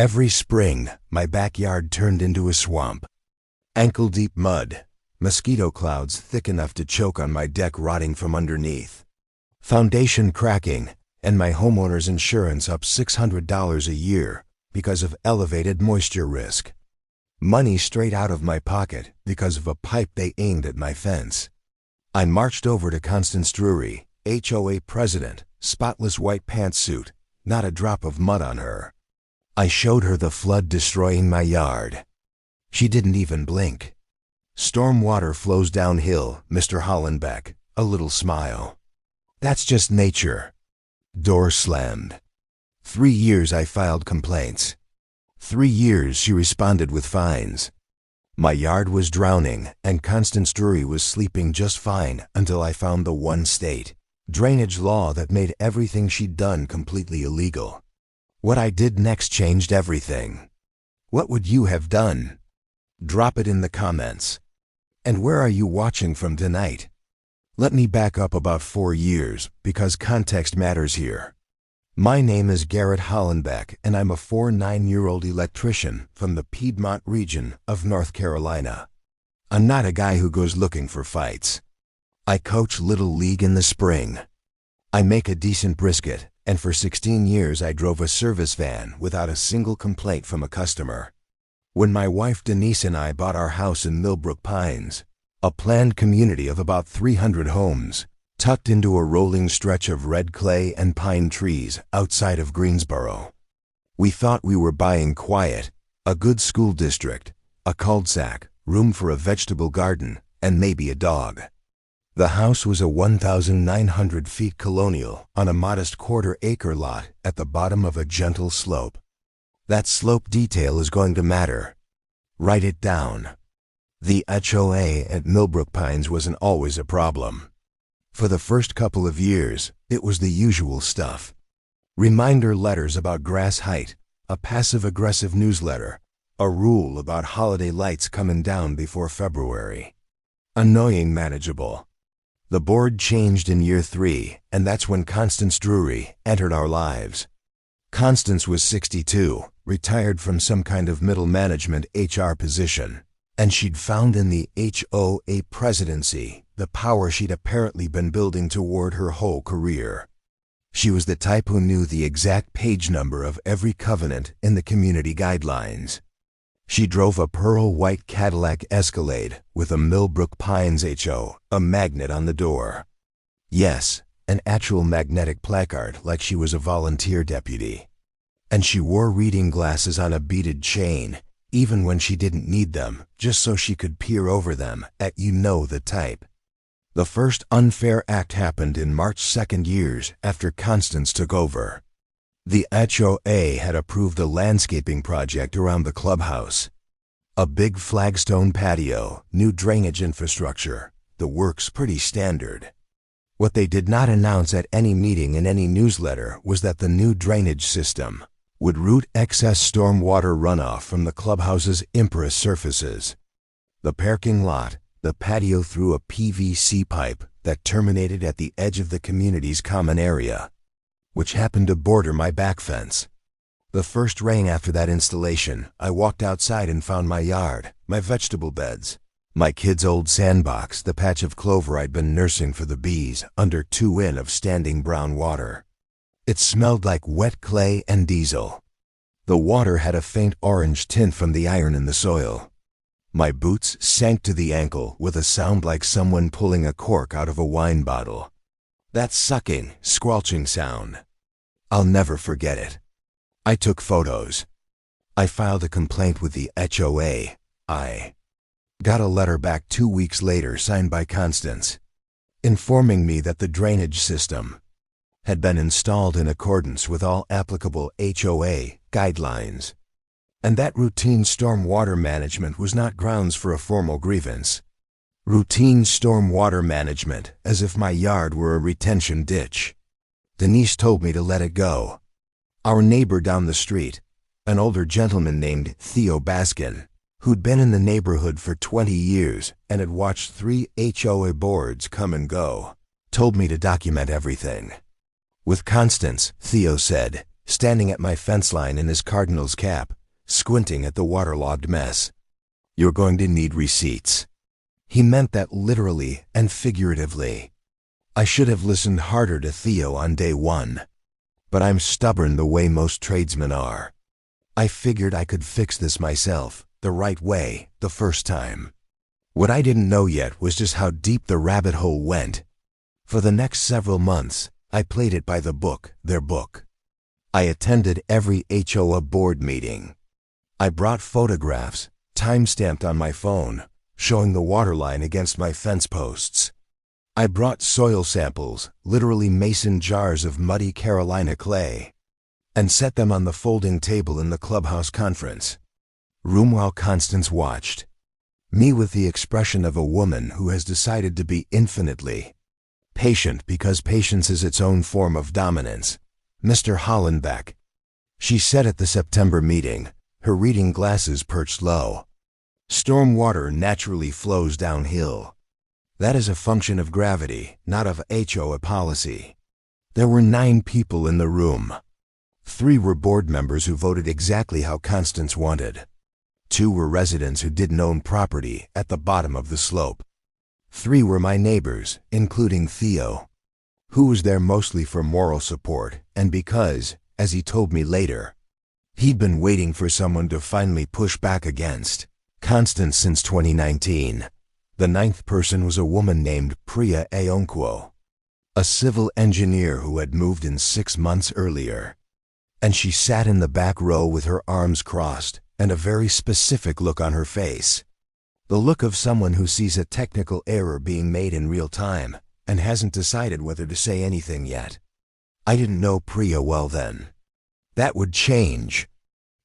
Every spring, my backyard turned into a swamp. Ankle-deep mud, mosquito clouds thick enough to choke on my deck rotting from underneath, foundation cracking, and my homeowner's insurance up $600 a year because of elevated moisture risk. Money straight out of my pocket because of a pipe they aimed at my fence. I marched over to Constance Drury, HOA president, spotless white pantsuit, not a drop of mud on her. I showed her the flood destroying my yard. She didn't even blink. Storm water flows downhill, Mr. Hollenbeck, a little smile. That's just nature. Door slammed. 3 years I filed complaints. 3 years she responded with fines. My yard was drowning and Constance Drury was sleeping just fine until I found the one state drainage law that made everything she'd done completely illegal. What I did next changed everything. What would you have done? Drop it in the comments. And where are you watching from tonight? Let me back up about 4 years because context matters here. My name is Garrett Hollenbeck and I'm a 49-year-old electrician from the Piedmont region of North Carolina. I'm not a guy who goes looking for fights. I coach Little League in the spring. I make a decent brisket, and for 16 years I drove a service van without a single complaint from a customer. When my wife Denise and I bought our house in Millbrook Pines, a planned community of about 300 homes, tucked into a rolling stretch of red clay and pine trees outside of Greensboro, we thought we were buying quiet, a good school district, a cul-de-sac, room for a vegetable garden, and maybe a dog. The house was a 1,900 feet colonial on a modest quarter-acre lot at the bottom of a gentle slope. That slope detail is going to matter. Write it down. The HOA at Millbrook Pines wasn't always a problem. For the first couple of years, it was the usual stuff. Reminder letters about grass height, a passive-aggressive newsletter, a rule about holiday lights coming down before February. Annoying manageable. The board changed in year 3, and that's when Constance Drury entered our lives. Constance was 62, retired from some kind of middle management HR position, and she'd found in the HOA presidency the power she'd apparently been building toward her whole career. She was the type who knew the exact page number of every covenant in the community guidelines. She drove a pearl white Cadillac Escalade with a Millbrook Pines HO, a magnet on the door. Yes, an actual magnetic placard like she was a volunteer deputy. And she wore reading glasses on a beaded chain, even when she didn't need them, just so she could peer over them at the type. The first unfair act happened in March 2nd years after Constance took over. The HOA had approved a landscaping project around the clubhouse. A big flagstone patio, new drainage infrastructure, the works pretty standard. What they did not announce at any meeting in any newsletter was that the new drainage system would route excess storm water runoff from the clubhouse's impervious surfaces. The parking lot, the patio through a PVC pipe that terminated at the edge of the community's common area, which happened to border my back fence. The first rain after that installation, I walked outside and found my yard, my vegetable beds, my kid's old sandbox, the patch of clover I'd been nursing for the bees under 2 in of standing brown water. It smelled like wet clay and diesel. The water had a faint orange tint from the iron in the soil. My boots sank to the ankle with a sound like someone pulling a cork out of a wine bottle. That sucking, squelching sound. I'll never forget it. I took photos. I filed a complaint with the HOA. I got a letter back 2 weeks later signed by Constance, informing me that the drainage system had been installed in accordance with all applicable HOA guidelines, and that routine storm water management was not grounds for a formal grievance. Routine storm water management, as if my yard were a retention ditch. Denise told me to let it go. Our neighbor down the street, an older gentleman named Theo Baskin, who'd been in the neighborhood for 20 years and had watched 3 HOA boards come and go, told me to document everything. With Constance, Theo said, standing at my fence line in his Cardinals cap, squinting at the waterlogged mess. "You're going to need receipts." He meant that literally and figuratively. I should have listened harder to Theo on day one. But I'm stubborn the way most tradesmen are. I figured I could fix this myself, the right way, the first time. What I didn't know yet was just how deep the rabbit hole went. For the next several months, I played it by the book, their book. I attended every HOA board meeting. I brought photographs, time-stamped on my phone, showing the waterline against my fence posts. I brought soil samples, literally mason jars of muddy Carolina clay, and set them on the folding table in the Clubhouse conference room while Constance watched. Me with the expression of a woman who has decided to be infinitely patient because patience is its own form of dominance. Mr. Hollenbeck. She said at the September meeting, her reading glasses perched low. Storm water naturally flows downhill. That is a function of gravity, not of HOA policy. There were 9 people in the room. 3 were board members who voted exactly how Constance wanted. 2 were residents who didn't own property at the bottom of the slope. 3 were my neighbors, including Theo, who was there mostly for moral support and because, as he told me later, he'd been waiting for someone to finally push back against Constance since 2019. The 9th person was a woman named Priya Aonkwo, a civil engineer who had moved in 6 months earlier. And she sat in the back row with her arms crossed and a very specific look on her face. The look of someone who sees a technical error being made in real time and hasn't decided whether to say anything yet. I didn't know Priya well then. That would change.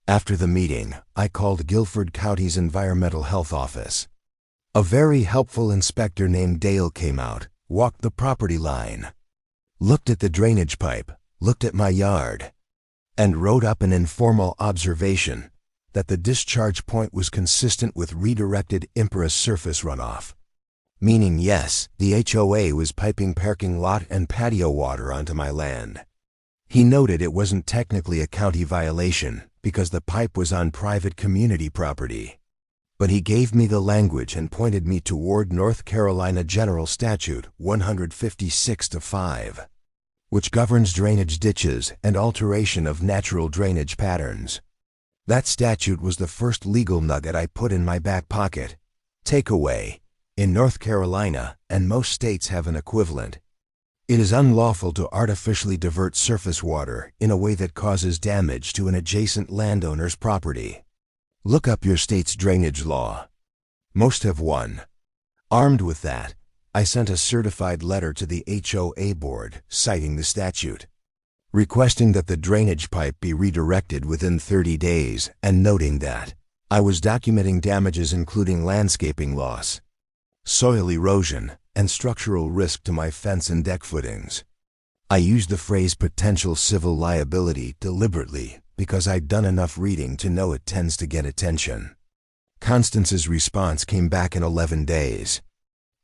After the meeting, I called Guilford County's Environmental Health Office. A very helpful inspector named Dale came out, walked the property line, looked at the drainage pipe, looked at my yard, and wrote up an informal observation that the discharge point was consistent with redirected imperous surface runoff. Meaning yes, the HOA was piping parking lot and patio water onto my land. He noted it wasn't technically a county violation because the pipe was on private community property. But he gave me the language and pointed me toward North Carolina General Statute 156-5, which governs drainage ditches and alteration of natural drainage patterns. That statute was the first legal nugget I put in my back pocket. Takeaway: in North Carolina, and most states have an equivalent, it is unlawful to artificially divert surface water in a way that causes damage to an adjacent landowner's property. Look up your state's drainage law. Most have one. Armed with that, I sent a certified letter to the HOA board citing the statute, requesting that the drainage pipe be redirected within 30 days and noting that I was documenting damages including landscaping loss, soil erosion, and structural risk to my fence and deck footings. I used the phrase potential civil liability deliberately because I'd done enough reading to know it tends to get attention. Constance's response came back in 11 days.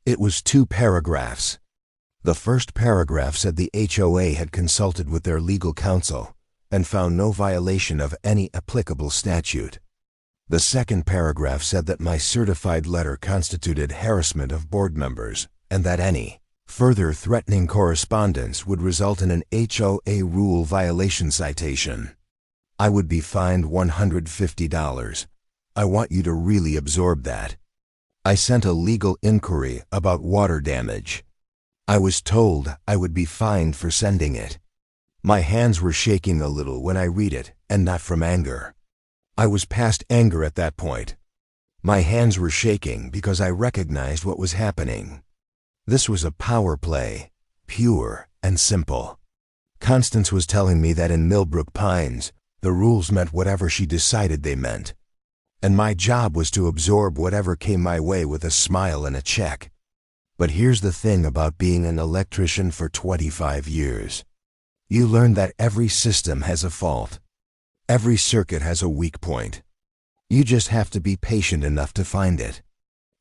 It was 2 paragraphs. The first paragraph said the HOA had consulted with their legal counsel and found no violation of any applicable statute. The second paragraph said that my certified letter constituted harassment of board members and that any further threatening correspondence would result in an HOA rule violation citation. I would be fined $150. I want you to really absorb that. I sent a legal inquiry about water damage. I was told I would be fined for sending it. My hands were shaking a little when I read it, and not from anger. I was past anger at that point. My hands were shaking because I recognized what was happening. This was a power play, pure and simple. Constance was telling me that in Millbrook Pines, the rules meant whatever she decided they meant, and my job was to absorb whatever came my way with a smile and a check. But here's the thing about being an electrician for 25 years. You learn that every system has a fault. Every circuit has a weak point. You just have to be patient enough to find it.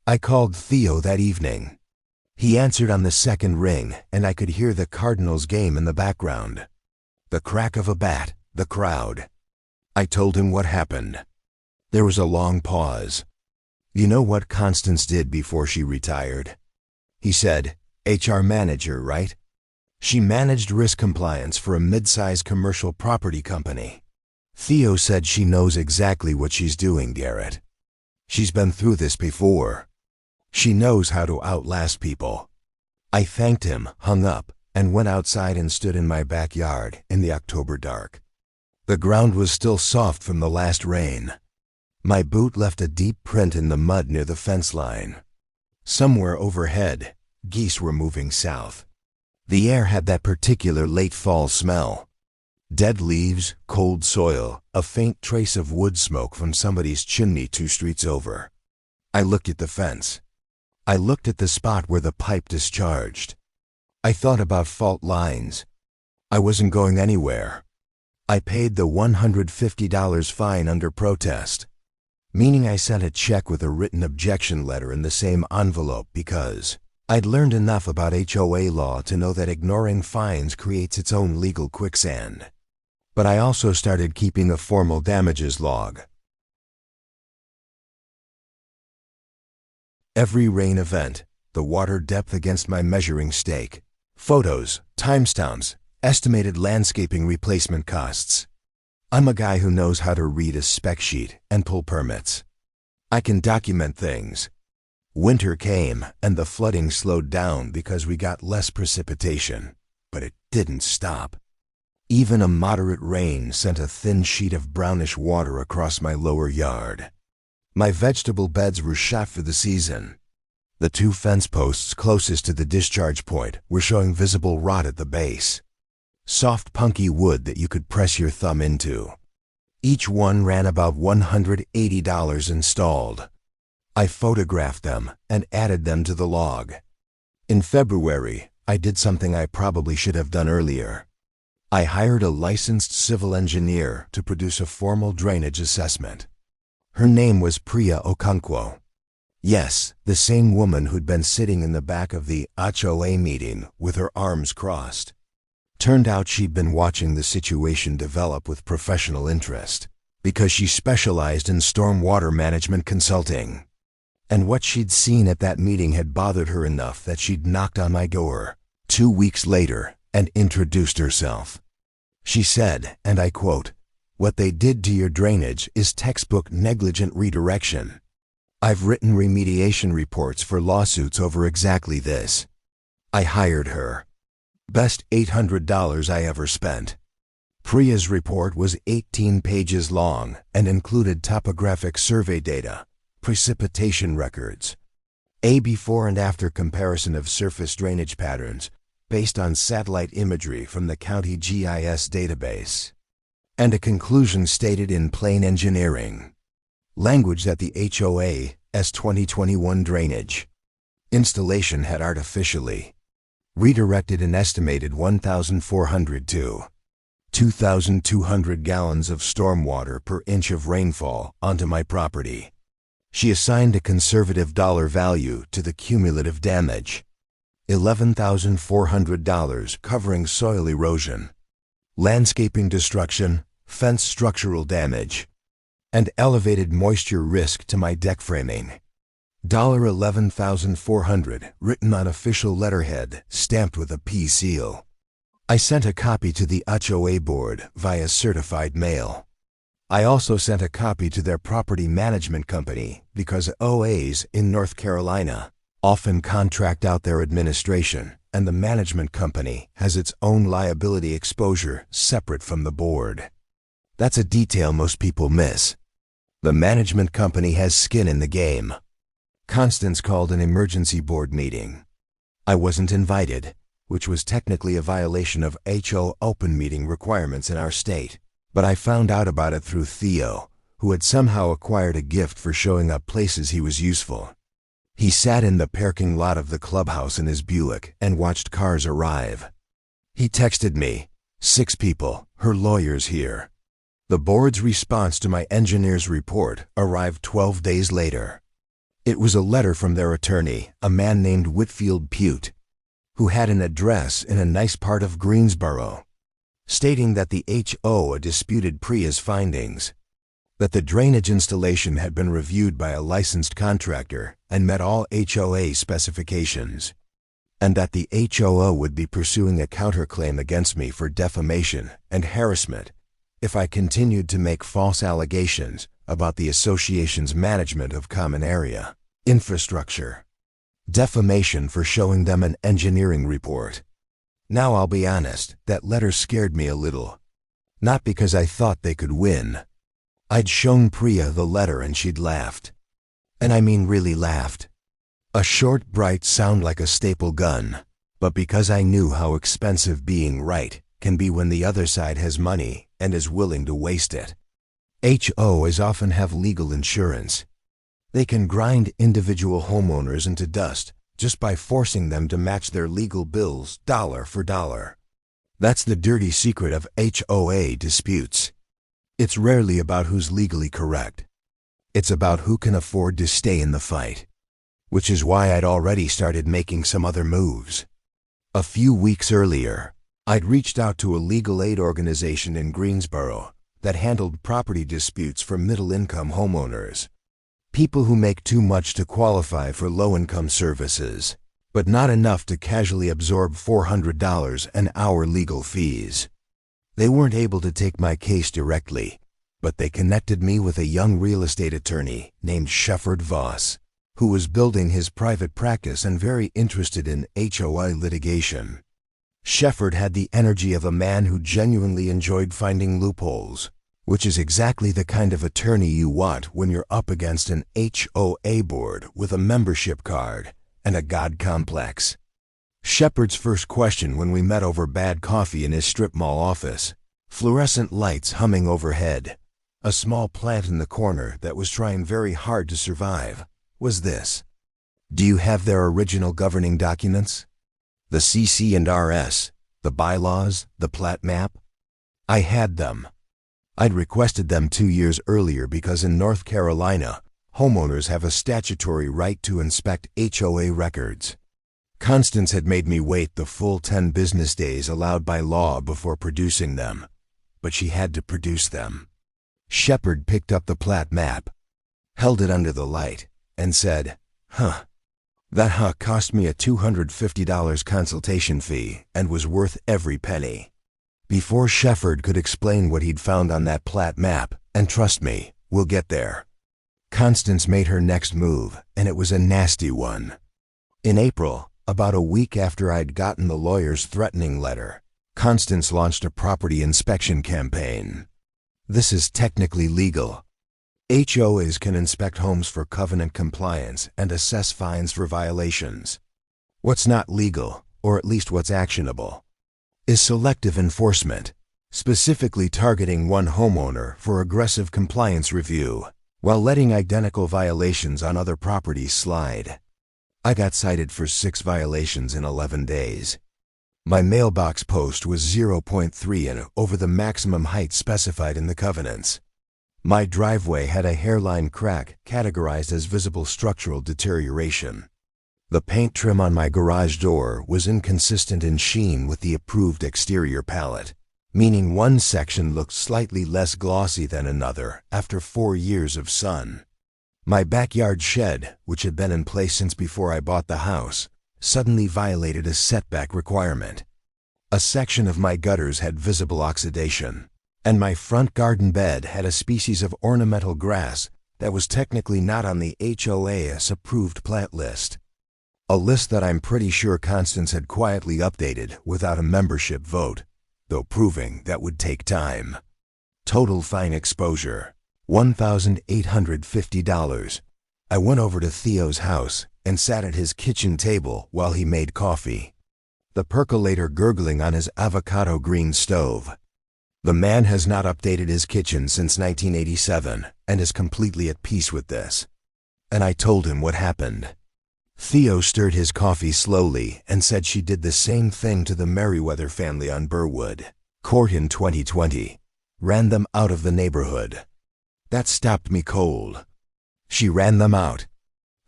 I called Theo that evening. He answered on the second ring, and I could hear the Cardinals game in the background. The crack of a bat, the crowd. I told him what happened. There was a long pause. You know what Constance did before she retired? He said, HR manager, right? She managed risk compliance for a mid-sized commercial property company. Theo said she knows exactly what she's doing, Garrett. She's been through this before. She knows how to outlast people. I thanked him, hung up, and went outside and stood in my backyard in the October dark. The ground was still soft from the last rain. My boot left a deep print in the mud near the fence line. Somewhere overhead, geese were moving south. The air had that particular late fall smell. Dead leaves, cold soil, a faint trace of wood smoke from somebody's chimney 2 streets over. I looked at the fence. I looked at the spot where the pipe discharged. I thought about fault lines. I wasn't going anywhere. I paid the $150 fine under protest, meaning I sent a check with a written objection letter in the same envelope because I'd learned enough about HOA law to know that ignoring fines creates its own legal quicksand. But I also started keeping a formal damages log. Every rain event, the water depth against my measuring stake, photos, timestamps, estimated landscaping replacement costs. I'm a guy who knows how to read a spec sheet and pull permits. I can document things. Winter came and the flooding slowed down because we got less precipitation, but it didn't stop. Even a moderate rain sent a thin sheet of brownish water across my lower yard. My vegetable beds were shot for the season. The 2 fence posts closest to the discharge point were showing visible rot at the base. Soft, punky wood that you could press your thumb into. Each one ran about $180 installed. I photographed them and added them to the log. In February, I did something I probably should have done earlier. I hired a licensed civil engineer to produce a formal drainage assessment. Her name was Priya Okonkwo. Yes, the same woman who'd been sitting in the back of the HOA meeting with her arms crossed. Turned out she'd been watching the situation develop with professional interest because she specialized in stormwater management consulting. And what she'd seen at that meeting had bothered her enough that she'd knocked on my door 2 weeks later and introduced herself. She said, and I quote, "What they did to your drainage is textbook negligent redirection. I've written remediation reports for lawsuits over exactly this." I hired her. Best $800 I ever spent. Priya's report was 18 pages long and included topographic survey data, precipitation records, a before and after comparison of surface drainage patterns based on satellite imagery from the county GIS database, and a conclusion stated in plain engineering language that the HOA's 2021 drainage installation had artificially redirected an estimated 1,400 to 2,200 gallons of stormwater per inch of rainfall onto my property. She assigned a conservative dollar value to the cumulative damage, $11,400 covering soil erosion, landscaping destruction, fence structural damage, and elevated moisture risk to my deck framing. $11,400 written on official letterhead, stamped with a P seal. I sent a copy to the HOA board via certified mail. I also sent a copy to their property management company because OAs in North Carolina often contract out their administration, and the management company has its own liability exposure separate from the board. That's a detail most people miss. The management company has skin in the game. Constance called an emergency board meeting. I wasn't invited, which was technically a violation of HO open meeting requirements in our state, but I found out about it through Theo, who had somehow acquired a gift for showing up places he was useful. He sat in the parking lot of the Clubhouse in his Buick and watched cars arrive. He texted me, 6 people, her lawyer's here. The board's response to my engineer's report arrived 12 days later. It was a letter from their attorney, a man named Whitfield Pute, who had an address in a nice part of Greensboro. stating that the HOA disputed Priya's findings, that the drainage installation had been reviewed by a licensed contractor and met all HOA specifications, and that the HOA would be pursuing a counterclaim against me for defamation and harassment if I continued to make false allegations about the association's management of common area infrastructure. Defamation for showing them an engineering report. Now I'll be honest, that letter scared me a little. Not because I thought they could win. I'd shown Priya the letter and she'd laughed. And I mean really laughed. A short, bright sound like a staple gun. But because I knew how expensive being right can be when the other side has money and is willing to waste it. HOAs often have legal insurance. They can grind individual homeowners into dust just by forcing them to match their legal bills dollar for dollar. That's the dirty secret of HOA disputes. It's rarely about who's legally correct. It's about who can afford to stay in the fight. Which is why I'd already started making some other moves. A few weeks earlier, I'd reached out to a legal aid organization in Greensboro that handled property disputes for middle-income homeowners. People who make too much to qualify for low-income services, but not enough to casually absorb $400 an hour legal fees. They weren't able to take my case directly, but they connected me with a young real estate attorney named Shefford Voss, who was building his private practice and very interested in HOA litigation. Shefford had the energy of a man who genuinely enjoyed finding loopholes, which is exactly the kind of attorney you want when you're up against an HOA board with a membership card and a God complex. Shefford's first question when we met over bad coffee in his strip mall office, fluorescent lights humming overhead, a small plant in the corner that was trying very hard to survive, was this: "Do you have their original governing documents? The CC and RS, the bylaws, the plat map?" I had them. I'd requested them 2 years earlier because in North Carolina, homeowners have a statutory right to inspect HOA records. Constance had made me wait the full 10 business days allowed by law before producing them, but she had to produce them. Shefford picked up the plat map, held it under the light, and said, That cost me a $250 consultation fee and was worth every penny." Before Shefford could explain what he'd found on that plat map, and trust me, we'll get there, Constance made her next move, and it was a nasty one. In April, about a week after I'd gotten the lawyer's threatening letter, Constance launched a property inspection campaign. This is technically legal. HOAs can inspect homes for covenant compliance and assess fines for violations. What's not legal, or at least what's actionable, is selective enforcement, specifically targeting one homeowner for aggressive compliance review, while letting identical violations on other properties slide. I got cited for 6 violations in 11 days. My mailbox post was 0.3 and over the maximum height specified in the covenants. My driveway had a hairline crack categorized as visible structural deterioration. The paint trim on my garage door was inconsistent in sheen with the approved exterior palette, meaning one section looked slightly less glossy than another after 4 years of sun. My backyard shed, which had been in place since before I bought the house, suddenly violated a setback requirement. A section of my gutters had visible oxidation, and my front garden bed had a species of ornamental grass that was technically not on the HOA's approved plant list. A list that I'm pretty sure Constance had quietly updated without a membership vote, though proving that would take time. Total fine exposure, $1,850. I went over to Theo's house and sat at his kitchen table while he made coffee, the percolator gurgling on his avocado green stove. The man has not updated his kitchen since 1987 and is completely at peace with this. And I told him what happened. Theo stirred his coffee slowly and said she did the same thing to the Merriweather family on Burwood Court in 2020, ran them out of the neighborhood. That stopped me cold. She ran them out.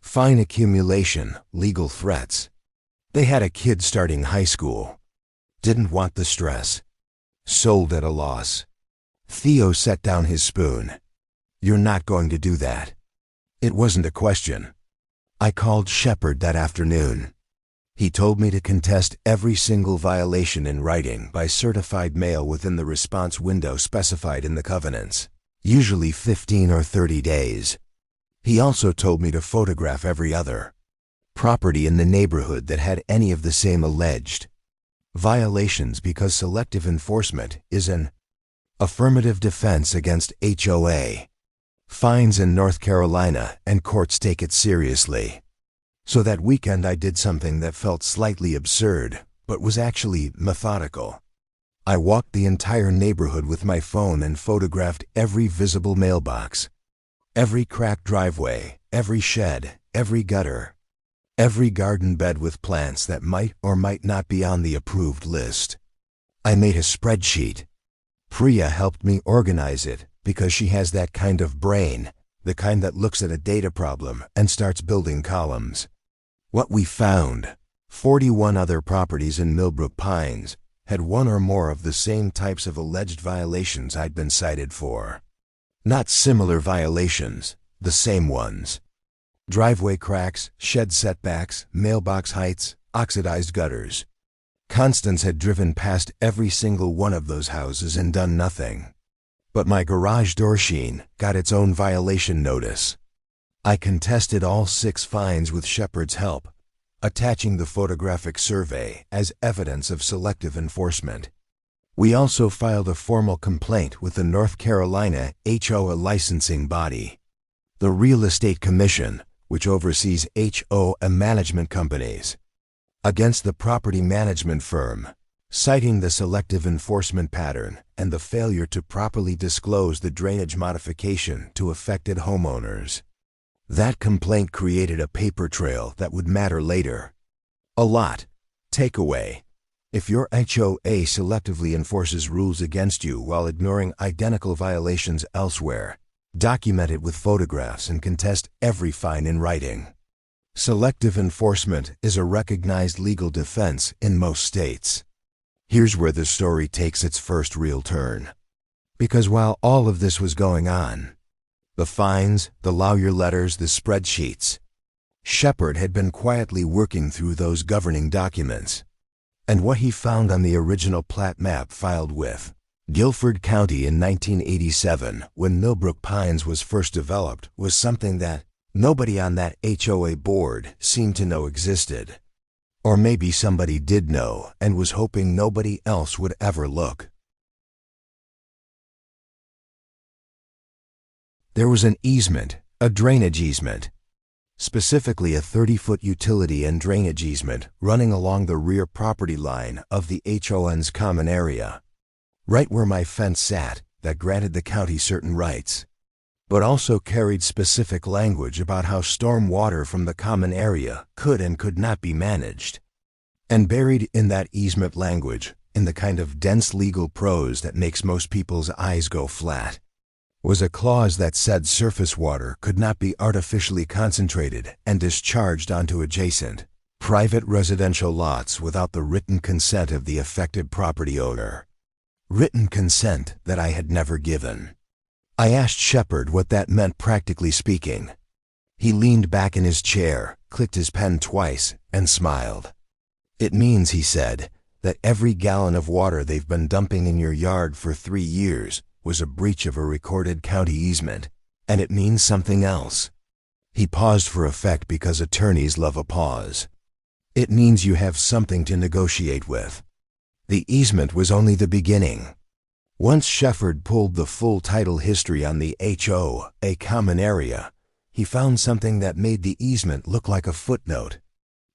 Fine accumulation, legal threats. They had a kid starting high school. Didn't want the stress. Sold at a loss. Theo set down his spoon. You're not going to do that. It wasn't a question. I called Shepard that afternoon. He told me to contest every single violation in writing by certified mail within the response window specified in the covenants, usually 15 or 30 days. He also told me to photograph every other property in the neighborhood that had any of the same alleged violations, because selective enforcement is an affirmative defense against HOA fines in North Carolina, and courts take it seriously. So that weekend I did something that felt slightly absurd, but was actually methodical. I walked the entire neighborhood with my phone and photographed every visible mailbox, every cracked driveway, every shed, every gutter, every garden bed with plants that might or might not be on the approved list. I made a spreadsheet. Priya helped me organize it because she has that kind of brain, the kind that looks at a data problem and starts building columns. What we found, 41 other properties in Millbrook Pines had one or more of the same types of alleged violations I'd been cited for. Not similar violations, the same ones. Driveway cracks, shed setbacks, mailbox heights, oxidized gutters. Constance had driven past every single one of those houses and done nothing. But my garage door sheen got its own violation notice. I contested all 6 fines with Shepard's help, attaching the photographic survey as evidence of selective enforcement. We also filed a formal complaint with the North Carolina HOA licensing body, the Real Estate Commission, which oversees HOA management companies, against the property management firm, citing the selective enforcement pattern and the failure to properly disclose the drainage modification to affected homeowners. That complaint created a paper trail that would matter later. A lot. Takeaway: if your HOA selectively enforces rules against you while ignoring identical violations elsewhere, document it with photographs and contest every fine in writing. Selective enforcement is a recognized legal defense in most states. Here's where the story takes its first real turn. Because while all of this was going on, the fines, the lawyer letters, the spreadsheets, Shepard had been quietly working through those governing documents. And what he found on the original plat map filed with Guilford County in 1987, when Millbrook Pines was first developed, was something that nobody on that HOA board seemed to know existed. Or maybe somebody did know and was hoping nobody else would ever look. There was an easement, a drainage easement, specifically a 30-foot utility and drainage easement running along the rear property line of the HOA's common area, right where my fence sat, that granted the county certain rights, but also carried specific language about how storm water from the common area could and could not be managed. And buried in that easement language, in the kind of dense legal prose that makes most people's eyes go flat, was a clause that said surface water could not be artificially concentrated and discharged onto adjacent, private residential lots without the written consent of the affected property owner. Written consent that I had never given. I asked Shepard what that meant practically speaking. He leaned back in his chair, clicked his pen twice, and smiled. It means, he said, that every gallon of water they've been dumping in your yard for 3 years was a breach of a recorded county easement, and it means something else. He paused for effect because attorneys love a pause. It means you have something to negotiate with. The easement was only the beginning. Once Shepard pulled the full title history on the HOA common area, he found something that made the easement look like a footnote.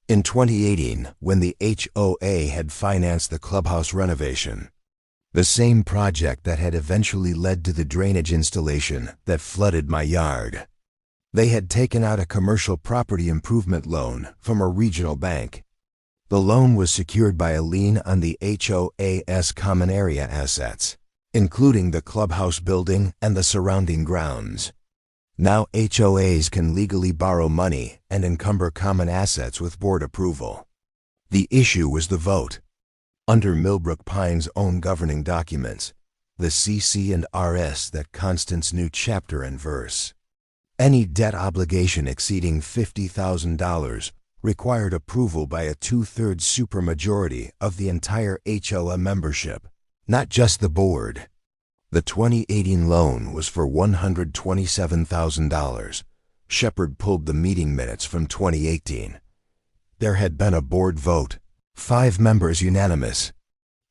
In 2018, when the HOA had financed the clubhouse renovation, the same project that had eventually led to the drainage installation that flooded my yard, they had taken out a commercial property improvement loan from a regional bank. The loan was secured by a lien on the HOA's common area assets, including the clubhouse building and the surrounding grounds. Now HOAs can legally borrow money and encumber common assets with board approval. The issue was the vote. Under Millbrook Pine's own governing documents, the CC and RS, that Constance knew chapter and verse. Any debt obligation exceeding $50,000 required approval by a 2/3 supermajority of the entire HOA membership, not just the board. The 2018 loan was for $127,000. Shepard pulled the meeting minutes from 2018. There had been a board vote, 5 members unanimous.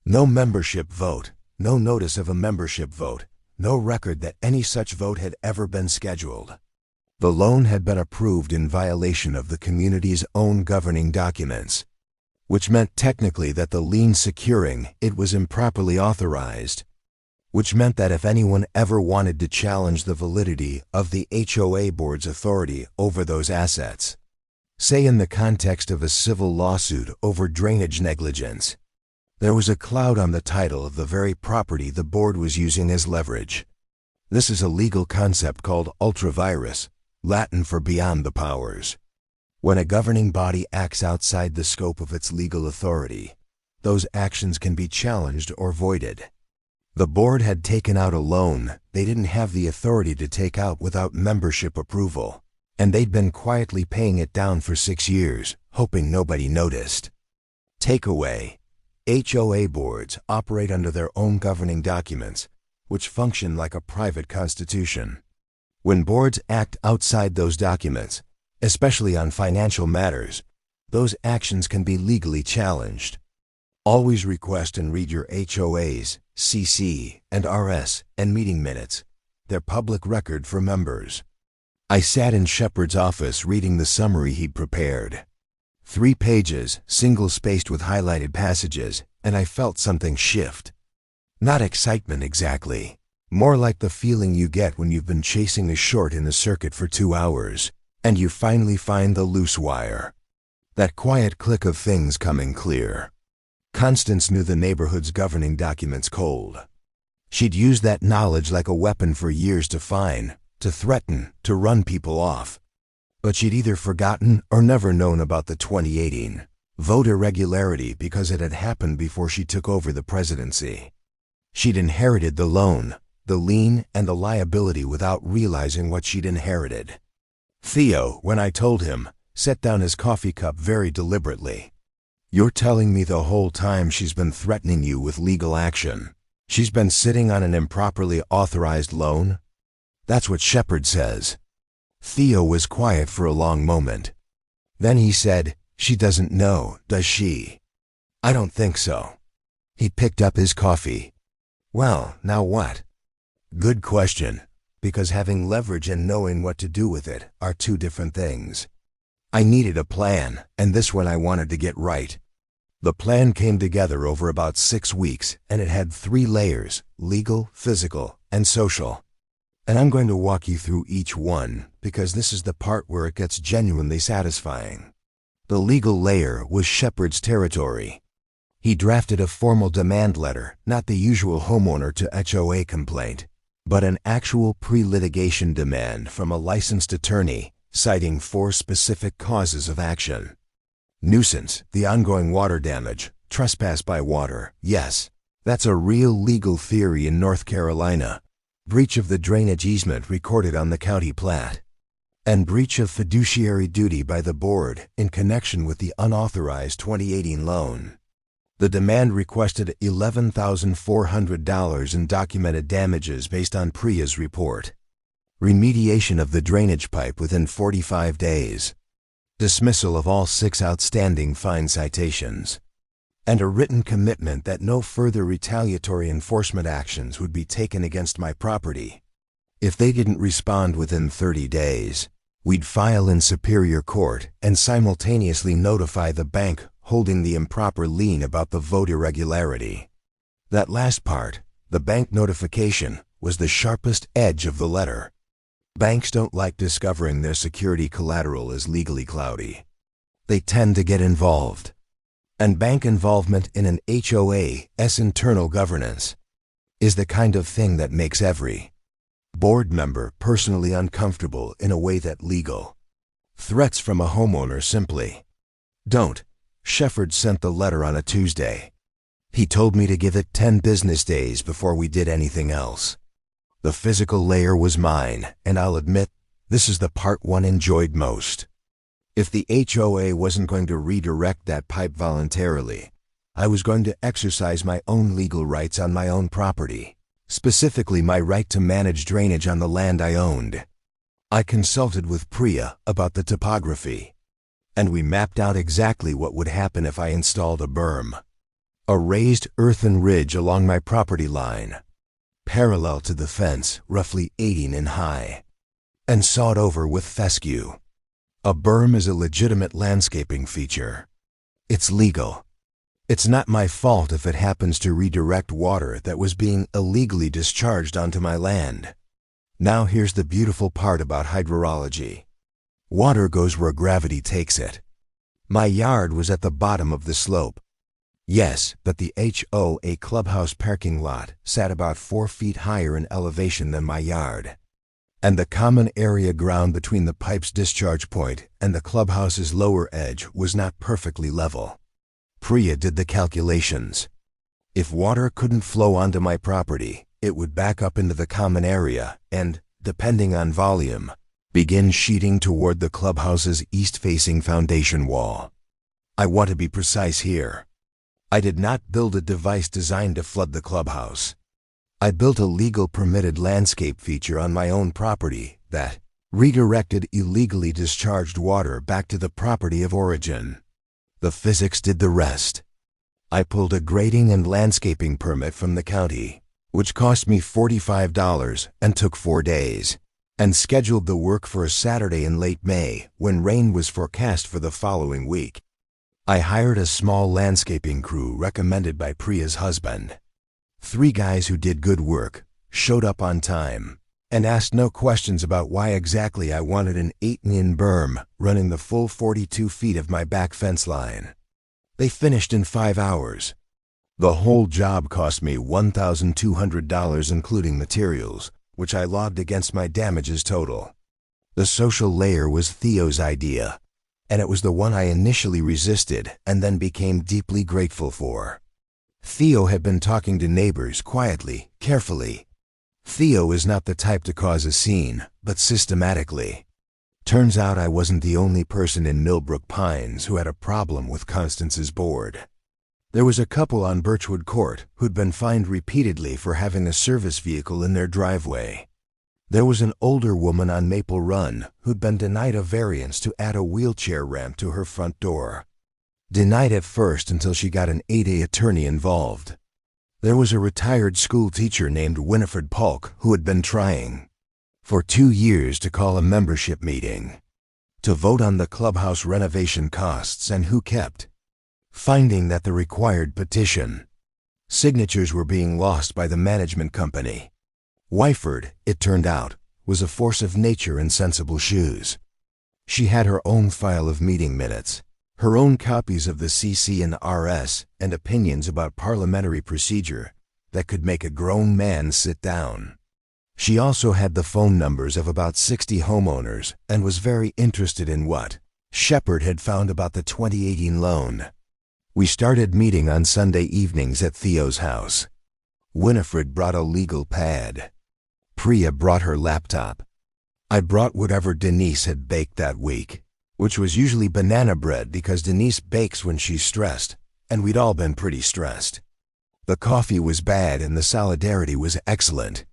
No membership vote, no notice of a membership vote, no record that any such vote had ever been scheduled. The loan had been approved in violation of the community's own governing documents, which meant technically that the lien securing it was improperly authorized, which meant that if anyone ever wanted to challenge the validity of the HOA board's authority over those assets, say in the context of a civil lawsuit over drainage negligence, there was a cloud on the title of the very property the board was using as leverage. This is a legal concept called ultra-vires, Latin for beyond the powers. When a governing body acts outside the scope of its legal authority, those actions can be challenged or voided. The board had taken out a loan they didn't have the authority to take out without membership approval, and they'd been quietly paying it down for 6 years, hoping nobody noticed. Takeaway: HOA boards operate under their own governing documents, which function like a private constitution. When boards act outside those documents, especially on financial matters, those actions can be legally challenged. Always request and read your HOAs, CC, and RS, and meeting minutes. They're public record for members. I sat in Shepard's office reading the summary he'd prepared. 3 pages, single-spaced with highlighted passages, and I felt something shift. Not excitement exactly. More like the feeling you get when you've been chasing a short in a circuit for 2 hours, and you finally find the loose wire. That quiet click of things coming clear. Constance knew the neighborhood's governing documents cold. She'd used that knowledge like a weapon for years to fine, to threaten, to run people off. But she'd either forgotten or never known about the 2018 vote irregularity because it had happened before she took over the presidency. She'd inherited the loan, the lien, and the liability without realizing what she'd inherited. Theo, when I told him, set down his coffee cup very deliberately. "You're telling me the whole time she's been threatening you with legal action? She's been sitting on an improperly authorized loan?" "That's what Shepard says." Theo was quiet for a long moment. Then he said, "She doesn't know, does she?" "I don't think so." He picked up his coffee. "Well, now what?" "Good question, because having leverage and knowing what to do with it are 2 different things. I needed a plan, and this one I wanted to get right. The plan came together over about 6 weeks, and it had 3 layers: legal, physical, and social. And I'm going to walk you through each one, because this is the part where it gets genuinely satisfying. The legal layer was Shepard's territory. He drafted a formal demand letter, not the usual homeowner to HOA complaint, but an actual pre-litigation demand from a licensed attorney, citing 4 specific causes of action. Nuisance, the ongoing water damage, trespass by water, yes, that's a real legal theory in North Carolina. Breach of the drainage easement recorded on the county plat. And breach of fiduciary duty by the board in connection with the unauthorized 2018 loan. The demand requested $11,400 in documented damages based on PREA's report. Remediation of the drainage pipe within 45 days. Dismissal of all 6 outstanding fine citations. And a written commitment that no further retaliatory enforcement actions would be taken against my property. If they didn't respond within 30 days, we'd file in Superior Court and simultaneously notify the bank holding the improper lien about the vote irregularity. That last part, the bank notification, was the sharpest edge of the letter. Banks don't like discovering their security collateral is legally cloudy. They tend to get involved. And bank involvement in an HOA's internal governance is the kind of thing that makes every board member personally uncomfortable in a way that legal threats from a homeowner simply don't. Shepard sent the letter on a Tuesday. He told me to give it 10 business days before we did anything else. The physical layer was mine, and I'll admit, this is the part one enjoyed most. If the HOA wasn't going to redirect that pipe voluntarily, I was going to exercise my own legal rights on my own property, specifically my right to manage drainage on the land I owned. I consulted with Priya about the topography, and we mapped out exactly what would happen if I installed a berm. A raised earthen ridge along my property line, parallel to the fence, roughly 18 in high, and sawed over with fescue. A berm is a legitimate landscaping feature. It's legal. It's not my fault if it happens to redirect water that was being illegally discharged onto my land. Now here's the beautiful part about hydrology. Water goes where gravity takes it. My yard was at the bottom of the slope. Yes, but the HOA clubhouse parking lot sat about 4 feet higher in elevation than my yard. And the common area ground between the pipe's discharge point and the clubhouse's lower edge was not perfectly level. Priya did the calculations. If water couldn't flow onto my property, it would back up into the common area and, depending on volume, begin sheeting toward the clubhouse's east-facing foundation wall. I want to be precise here. I did not build a device designed to flood the clubhouse. I built a legal permitted landscape feature on my own property that redirected illegally discharged water back to the property of origin. The physics did the rest. I pulled a grading and landscaping permit from the county, which cost me $45 and took 4 days, and scheduled the work for a Saturday in late May when rain was forecast for the following week. I hired a small landscaping crew recommended by Priya's husband. 3 guys who did good work, showed up on time, and asked no questions about why exactly I wanted an 8-in berm running the full 42 feet of my back fence line. They finished in 5 hours. The whole job cost me $1,200 including materials, which I logged against my damages total. The social layer was Theo's idea, and it was the one I initially resisted and then became deeply grateful for. Theo had been talking to neighbors quietly, carefully. Theo is not the type to cause a scene, but systematically. Turns out I wasn't the only person in Millbrook Pines who had a problem with Constance's board. There was a couple on Birchwood Court who'd been fined repeatedly for having a service vehicle in their driveway. There was an older woman on Maple Run who'd been denied a variance to add a wheelchair ramp to her front door. Denied at first until she got an 8A attorney involved. There was a retired school teacher named Winifred Polk who had been trying for 2 years to call a membership meeting to vote on the clubhouse renovation costs and who kept finding that the required petition signatures were being lost by the management company. Wyford, it turned out, was a force of nature in sensible shoes. She had her own file of meeting minutes, her own copies of the CC and RS, and opinions about parliamentary procedure that could make a grown man sit down. She also had the phone numbers of about 60 homeowners and was very interested in what Shepard had found about the 2018 loan. We started meeting on Sunday evenings at Theo's house. Winifred brought a legal pad. Priya brought her laptop. I brought whatever Denise had baked that week, which was usually banana bread because Denise bakes when she's stressed, and we'd all been pretty stressed. The coffee was bad and the solidarity was excellent.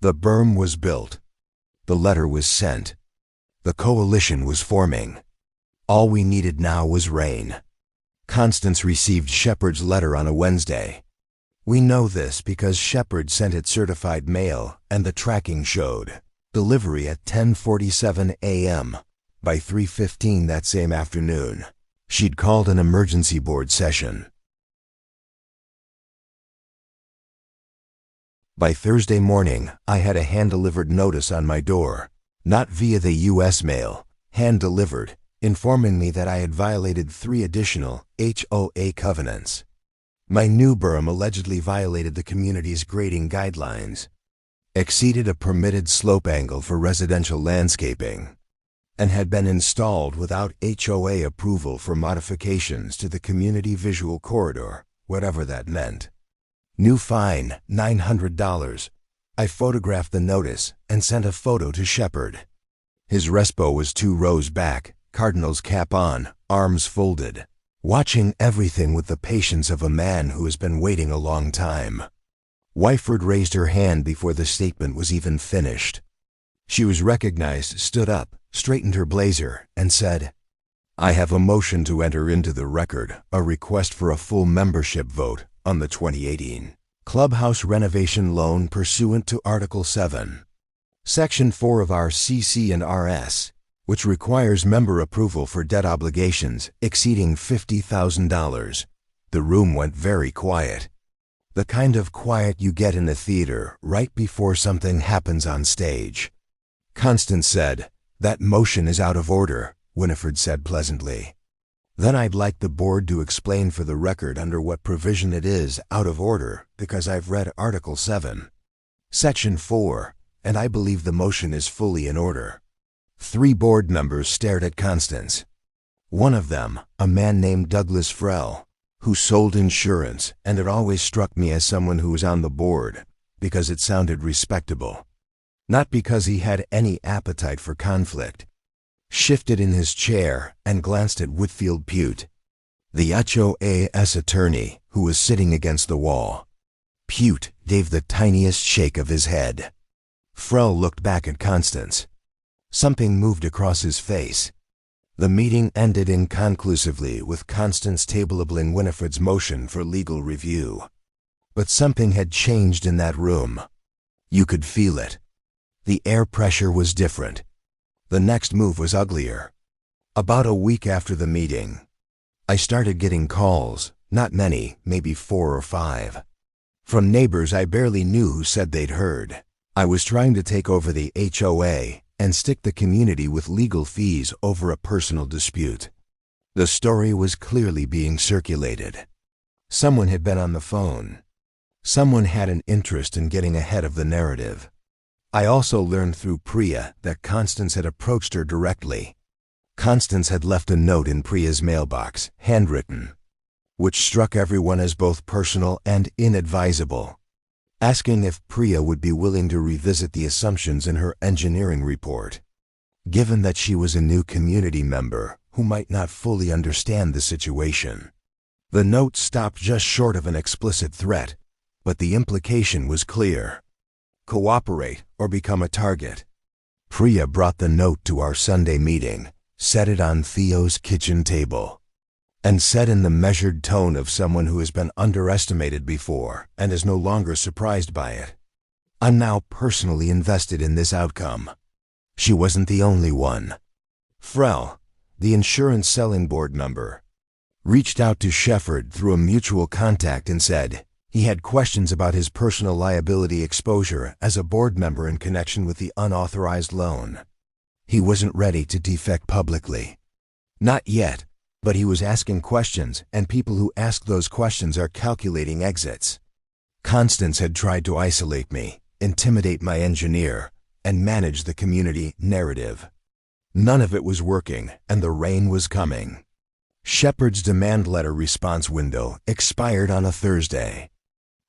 The berm was built. The letter was sent. The coalition was forming. All we needed now was rain. Constance received Shepard's letter on a Wednesday. We know this because Shepard sent it certified mail and the tracking showed delivery at 10:47 a.m. By 3:15 that same afternoon, she'd called an emergency board session. By Thursday morning, I had a hand-delivered notice on my door, not via the U.S. mail, hand-delivered, informing me that I had violated 3 additional HOA covenants. My new berm allegedly violated the community's grading guidelines, exceeded a permitted slope angle for residential landscaping, and had been installed without HOA approval for modifications to the community visual corridor, whatever that meant. New fine, $900. I photographed the notice and sent a photo to Shepard. His respo was 2 rows back, Cardinals cap on, arms folded, watching everything with the patience of a man who has been waiting a long time. Wyford raised her hand before the statement was even finished. She was recognized, stood up, straightened her blazer, and said, "I have a motion to enter into the record a request for a full membership vote on the 2018 Clubhouse renovation loan pursuant to Article 7, Section 4 of our CC&RS, which requires member approval for debt obligations exceeding $50,000. The room went very quiet. The kind of quiet you get in a theater right before something happens on stage. Constance said, "That motion is out of order," Winifred said pleasantly. "Then I'd like the board to explain for the record under what provision it is out of order, because I've read Article 7, Section 4, and I believe the motion is fully in order." 3 board members stared at Constance. One of them, a man named Douglas Frell, who sold insurance, and it always struck me as someone who was on the board because it sounded respectable, not because he had any appetite for conflict, shifted in his chair and glanced at Whitfield Pute, the HOA's attorney, who was sitting against the wall. Pute gave the tiniest shake of his head. Frell looked back at Constance. Something moved across his face. The meeting ended inconclusively with Constance tabling Winifred's motion for legal review. But something had changed in that room. You could feel it. The air pressure was different. The next move was uglier. About a week after the meeting, I started getting calls, not many, maybe 4 or 5. From neighbors I barely knew who said they'd heard I was trying to take over the HOA and stick the community with legal fees over a personal dispute. The story was clearly being circulated. Someone had been on the phone. Someone had an interest in getting ahead of the narrative. I also learned through Priya that Constance had approached her directly. Constance had left a note in Priya's mailbox, handwritten, which struck everyone as both personal and inadvisable, asking if Priya would be willing to revisit the assumptions in her engineering report, given that she was a new community member who might not fully understand the situation. The note stopped just short of an explicit threat, but the implication was clear. Cooperate or become a target. Priya brought the note to our Sunday meeting, set it on Theo's kitchen table, and said in the measured tone of someone who has been underestimated before and is no longer surprised by it, "I'm now personally invested in this outcome." She wasn't the only one. Frell, the insurance selling board member, reached out to Shepard through a mutual contact and said he had questions about his personal liability exposure as a board member in connection with the unauthorized loan. He wasn't ready to defect publicly. Not yet, but he was asking questions, and people who ask those questions are calculating exits. Constance had tried to isolate me, intimidate my engineer, and manage the community narrative. None of it was working, and the rain was coming. Shepard's demand letter response window expired on a Thursday.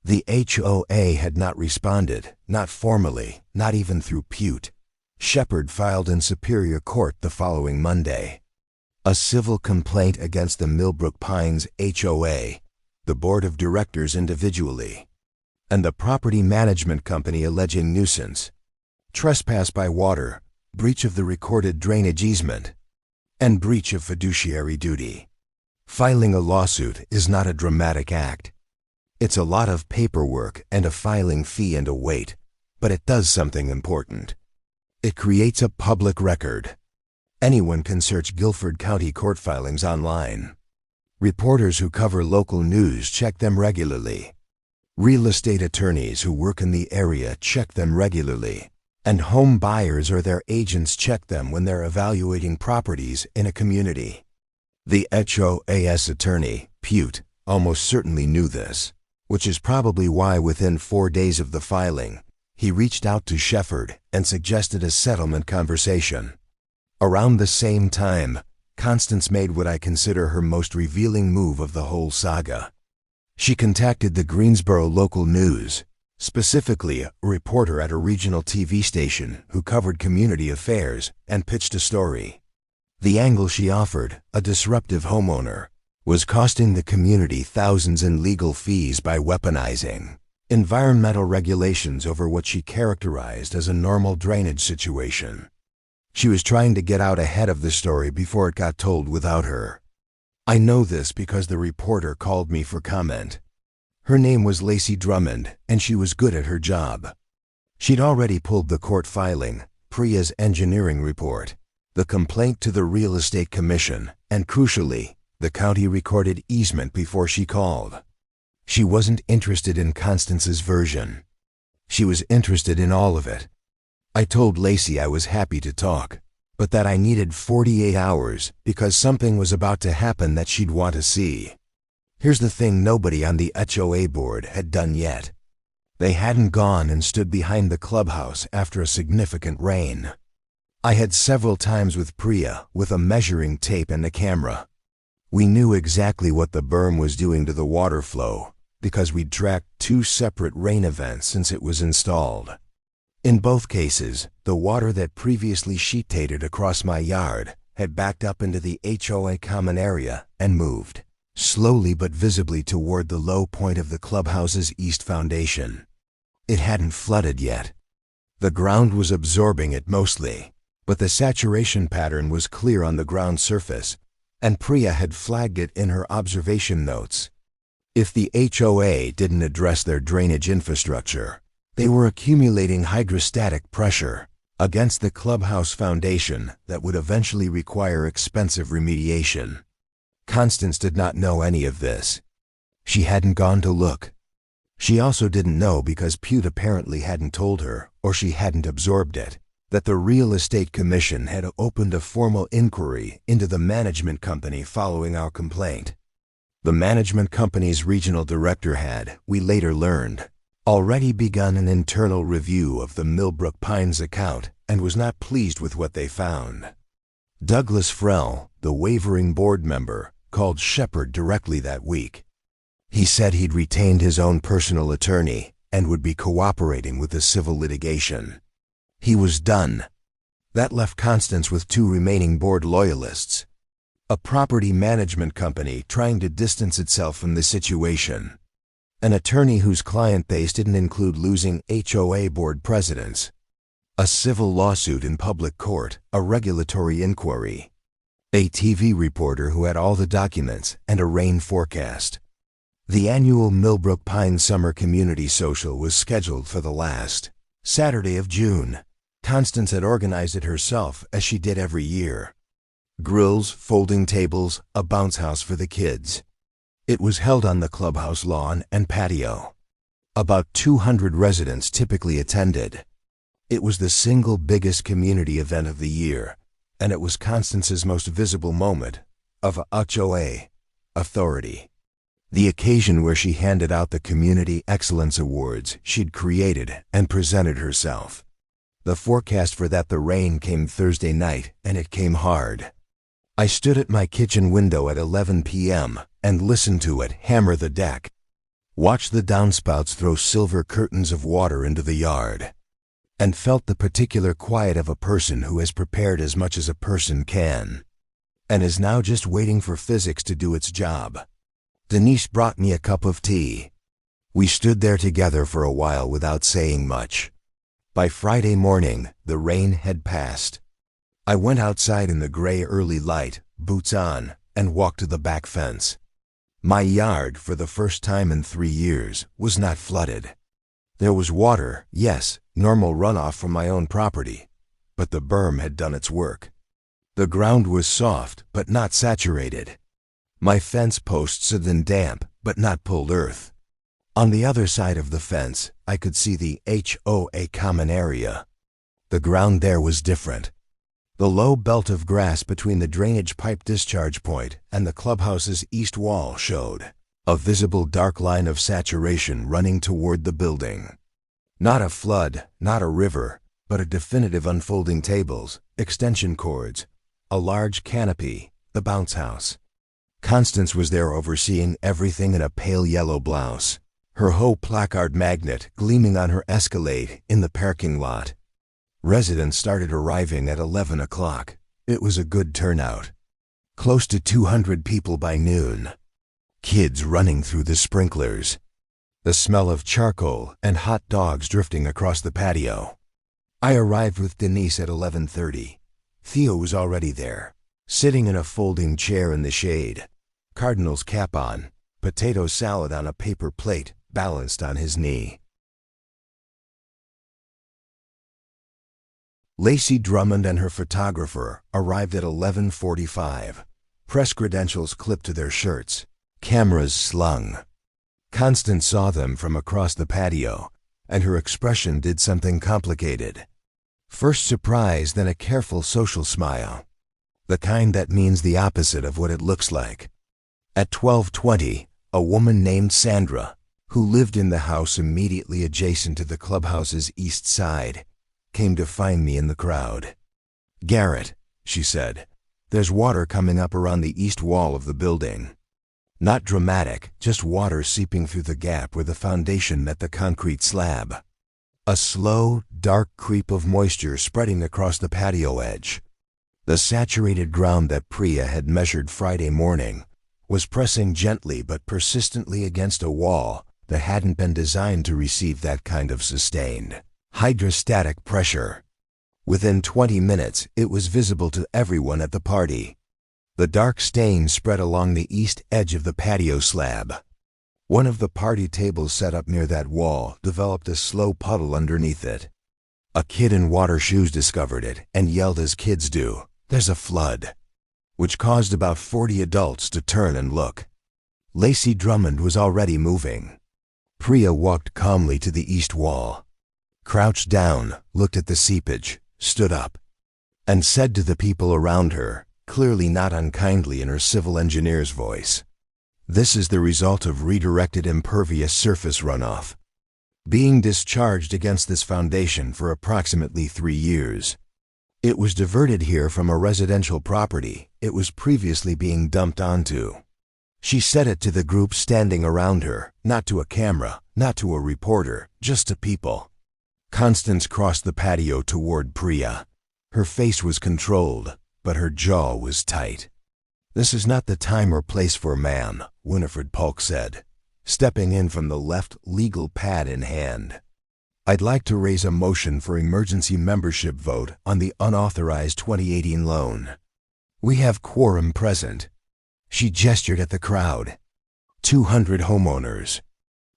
The HOA had not responded, not formally, not even through Pute. Shepard filed in Superior Court the following Monday a civil complaint against the Millbrook Pines HOA, the board of directors individually, and the property management company alleging nuisance, trespass by water, breach of the recorded drainage easement, and breach of fiduciary duty. Filing a lawsuit is not a dramatic act. It's a lot of paperwork and a filing fee and a wait, but it does something important. It creates a public record. Anyone can search Guilford County court filings online. Reporters who cover local news check them regularly. Real estate attorneys who work in the area check them regularly, and home buyers or their agents check them when they're evaluating properties in a community. The HOA's attorney, Pute, almost certainly knew this, which is probably why within 4 days of the filing, he reached out to Shepard and suggested a settlement conversation. Around the same time, Constance made what I consider her most revealing move of the whole saga. She contacted the Greensboro local news, specifically a reporter at a regional TV station who covered community affairs, and pitched a story. The angle she offered, a disruptive homeowner, was costing the community thousands in legal fees by weaponizing environmental regulations over what she characterized as a normal drainage situation. She was trying to get out ahead of the story before it got told without her. I know this because the reporter called me for comment. Her name was Lacey Drummond, and she was good at her job. She'd already pulled the court filing, Priya's engineering report, the complaint to the Real Estate Commission, and crucially, the county recorded easement before she called. She wasn't interested in Constance's version. She was interested in all of it. I told Lacey I was happy to talk, but that I needed 48 hours because something was about to happen that she'd want to see. Here's the thing nobody on the HOA board had done yet. They hadn't gone and stood behind the clubhouse after a significant rain. I had several times with Priya with a measuring tape and a camera. We knew exactly what the berm was doing to the water flow because we'd tracked 2 separate rain events since it was installed. In both cases, the water that previously sheetated across my yard had backed up into the HOA common area and moved, slowly but visibly, toward the low point of the clubhouse's east foundation. It hadn't flooded yet. The ground was absorbing it mostly, but the saturation pattern was clear on the ground surface, and Priya had flagged it in her observation notes. If the HOA didn't address their drainage infrastructure, they were accumulating hydrostatic pressure against the clubhouse foundation that would eventually require expensive remediation. Constance did not know any of this. She hadn't gone to look. She also didn't know because Pute apparently hadn't told her, or she hadn't absorbed it, that the Real Estate Commission had opened a formal inquiry into the management company following our complaint. The management company's regional director had, we later learned, already begun an internal review of the Millbrook Pines account and was not pleased with what they found. Douglas Frell, the wavering board member, called Shepard directly that week. He said he'd retained his own personal attorney and would be cooperating with the civil litigation. He was done. That left Constance with 2 remaining board loyalists, a property management company trying to distance itself from the situation, an attorney whose client base didn't include losing HOA board presidents, a civil lawsuit in public court, a regulatory inquiry, a TV reporter who had all the documents, and a rain forecast. The annual Millbrook Pines Summer Community Social was scheduled for the last Saturday of June. Constance had organized it herself, as she did every year. Grills, folding tables, a bounce house for the kids. It was held on the clubhouse lawn and patio. About 200 residents typically attended. It was the single biggest community event of the year, and it was Constance's most visible moment of HOA authority. The occasion where she handed out the Community Excellence Awards she'd created and presented herself. The forecast for the rain came Thursday night, and it came hard. I stood at my kitchen window at 11 p.m. and listened to it hammer the deck. Watched the downspouts throw silver curtains of water into the yard, and felt the particular quiet of a person who has prepared as much as a person can, and is now just waiting for physics to do its job. Denise brought me a cup of tea. We stood there together for a while without saying much. By Friday morning, the rain had passed. I went outside in the gray early light, boots on, and walked to the back fence. My yard, for the first time in 3 years, was not flooded. There was water, yes, normal runoff from my own property, but the berm had done its work. The ground was soft, but not saturated. My fence posts had been damp, but not pulled earth. On the other side of the fence, I could see the HOA common area. The ground there was different. The low belt of grass between the drainage pipe discharge point and the clubhouse's east wall showed a visible dark line of saturation running toward the building. Not a flood, not a river, but a definitive unfolding tables, extension cords, a large canopy, the bounce house. Constance was there overseeing everything in a pale yellow blouse, her HOA placard magnet gleaming on her Escalade in the parking lot. Residents started arriving at 11 o'clock. It was a good turnout. Close to 200 people by noon. Kids running through the sprinklers. The smell of charcoal and hot dogs drifting across the patio. I arrived with Denise at 11:30. Theo was already there, sitting in a folding chair in the shade, Cardinals cap on, potato salad on a paper plate balanced on his knee. Lacey Drummond and her photographer arrived at 11:45, press credentials clipped to their shirts, cameras slung. Constance saw them from across the patio, and her expression did something complicated. First surprise, then a careful social smile. The kind that means the opposite of what it looks like. At 12:20, a woman named Sandra, who lived in the house immediately adjacent to the clubhouse's east side, came to find me in the crowd. "Garrett," she said, "there's water coming up around the east wall of the building. Not dramatic, just water seeping through the gap where the foundation met the concrete slab. A slow, dark creep of moisture spreading across the patio edge. The saturated ground that Priya had measured Friday morning was pressing gently but persistently against a wall that hadn't been designed to receive that kind of sustained, hydrostatic pressure. Within 20 minutes, it was visible to everyone at the party. The dark stain spread along the east edge of the patio slab. One of the party tables set up near that wall developed a slow puddle underneath it. A kid in water shoes discovered it and yelled as kids do, "There's a flood," which caused about 40 adults to turn and look. Lacey Drummond was already moving. Priya walked calmly to the east wall, crouched down, looked at the seepage, stood up, and said to the people around her, clearly not unkindly in her civil engineer's voice, "This is the result of redirected impervious surface runoff, being discharged against this foundation for approximately 3 years. It was diverted here from a residential property it was previously being dumped onto." She said it to the group standing around her, not to a camera, not to a reporter, just to people. Constance crossed the patio toward Priya. Her face was controlled, but her jaw was tight. "This is not the time or place for ma'am," Winifred Polk said, stepping in from the left, legal pad in hand. "I'd like to raise a motion for emergency membership vote on the unauthorized 2018 loan. We have quorum present." She gestured at the crowd. 200 homeowners.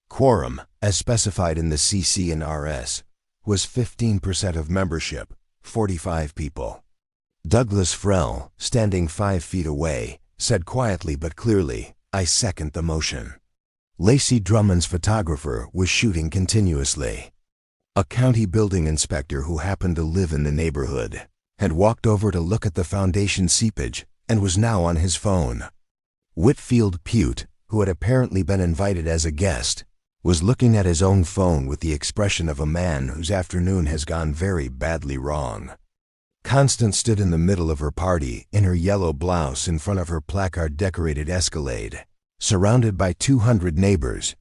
Quorum, as specified in the CC and RS, was 15% of membership, 45 people. Douglas Frell, standing 5 feet away, said quietly but clearly, "I second the motion." Lacey Drummond's photographer was shooting continuously. A county building inspector who happened to live in the neighborhood had walked over to look at the foundation seepage and was now on his phone. Whitfield Pute, who had apparently been invited as a guest, was looking at his own phone with the expression of a man whose afternoon has gone very badly wrong. Constance stood in the middle of her party in her yellow blouse in front of her placard-decorated Escalade, surrounded by 200 neighbors,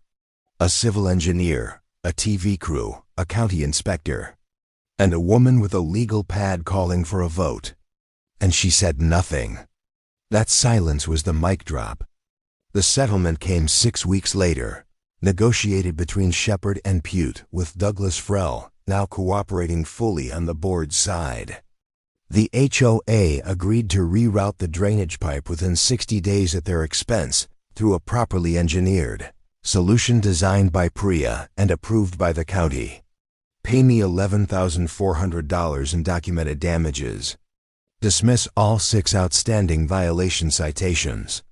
a civil engineer, a TV crew, a county inspector, and a woman with a legal pad calling for a vote. And she said nothing. That silence was the mic drop. The settlement came 6 weeks later, negotiated between Shepard and Pute, with Douglas Frell now cooperating fully on the board's side. The HOA agreed to reroute the drainage pipe within 60 days at their expense through a properly engineered solution designed by Priya and approved by the county. Pay me $11,400 in documented damages. Dismiss all 6 outstanding violation citations,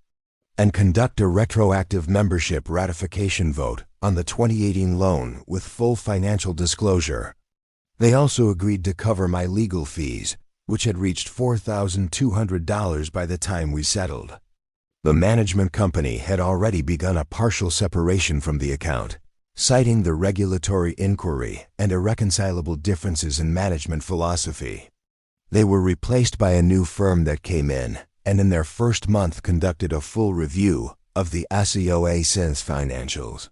and conduct a retroactive membership ratification vote on the 2018 loan with full financial disclosure. They also agreed to cover my legal fees, which had reached $4,200 by the time we settled. The management company had already begun a partial separation from the account, citing the regulatory inquiry and irreconcilable differences in management philosophy. They were replaced by a new firm that came in and in their first month conducted a full review of the HOA since financials,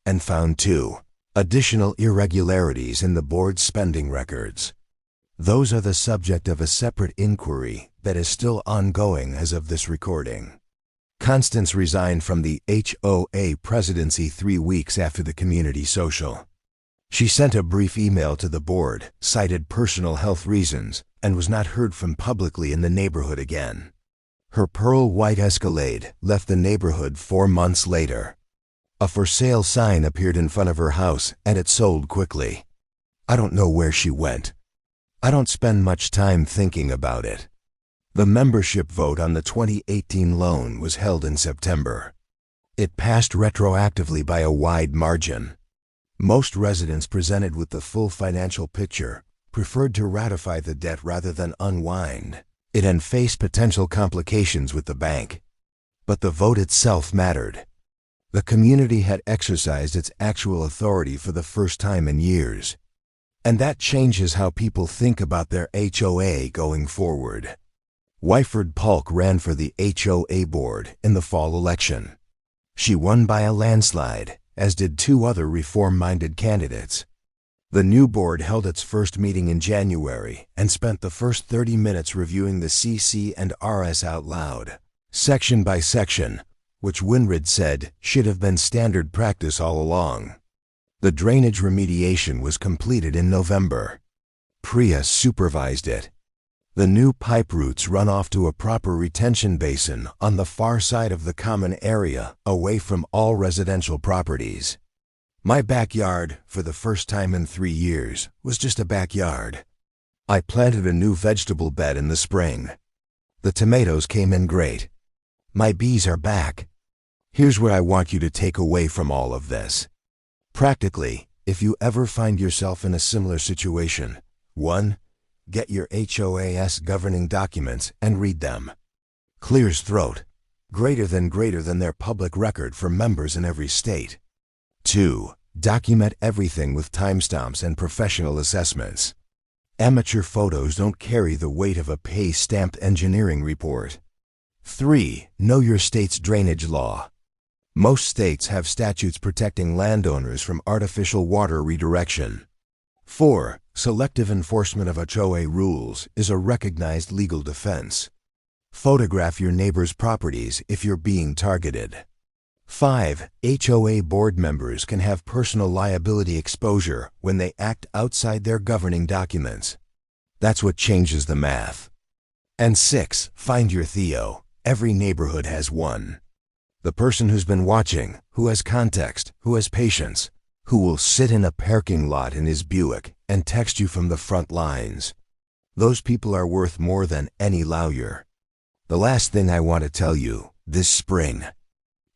and found 2 additional irregularities in the board's spending records. Those are the subject of a separate inquiry that is still ongoing as of this recording. Constance resigned from the HOA presidency 3 weeks after the community social. She sent a brief email to the board, cited personal health reasons, and was not heard from publicly in the neighborhood again. Her pearl white Escalade left the neighborhood 4 months later. A for sale sign appeared in front of her house, and it sold quickly. I don't know where she went. I don't spend much time thinking about it. The membership vote on the 2018 loan was held in September. It passed retroactively by a wide margin. Most residents presented with the full financial picture preferred to ratify the debt rather than unwind it and face potential complications with the bank. But the vote itself mattered. The community had exercised its actual authority for the first time in years. And that changes how people think about their HOA going forward. Wyford Polk ran for the HOA board in the fall election. She won by a landslide, as did 2 other reform-minded candidates. The new board held its first meeting in January and spent the first 30 minutes reviewing the CC and RS out loud, section by section, which Winrid said should have been standard practice all along. The drainage remediation was completed in November. Priya supervised it. The new pipe routes run off to a proper retention basin on the far side of the common area, away from all residential properties. My backyard, for the first time in 3 years, was just a backyard. I planted a new vegetable bed in the spring. The tomatoes came in great. My bees are back. Here's what I want you to take away from all of this. Practically, if you ever find yourself in a similar situation, 1. Get your HOA's governing documents and read them. Clears throat. Greater than their public record for members in every state. 2. Document everything with timestamps and professional assessments. Amateur photos don't carry the weight of a pay-stamped engineering report. 3. Know your state's drainage law. Most states have statutes protecting landowners from artificial water redirection. 4. Selective enforcement of HOA rules is a recognized legal defense. Photograph your neighbor's properties if you're being targeted. 5. HOA board members can have personal liability exposure when they act outside their governing documents. That's what changes the math. And 6. Find your Theo. Every neighborhood has one. The person who's been watching, who has context, who has patience, who will sit in a parking lot in his Buick and text you from the front lines. Those people are worth more than any lawyer. The last thing I want to tell you, this spring,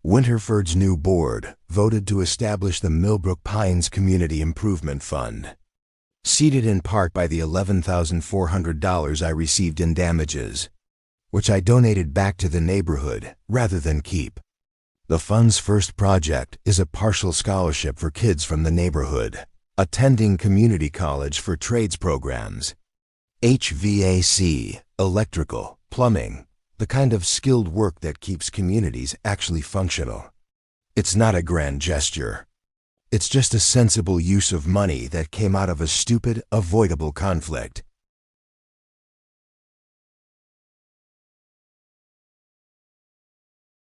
Winterford's new board voted to establish the Millbrook Pines Community Improvement Fund, seeded in part by the $11,400 I received in damages, which I donated back to the neighborhood rather than keep. The fund's first project is a partial scholarship for kids from the neighborhood, attending community college for trades programs. HVAC, electrical, plumbing, the kind of skilled work that keeps communities actually functional. It's not a grand gesture. It's just a sensible use of money that came out of a stupid, avoidable conflict.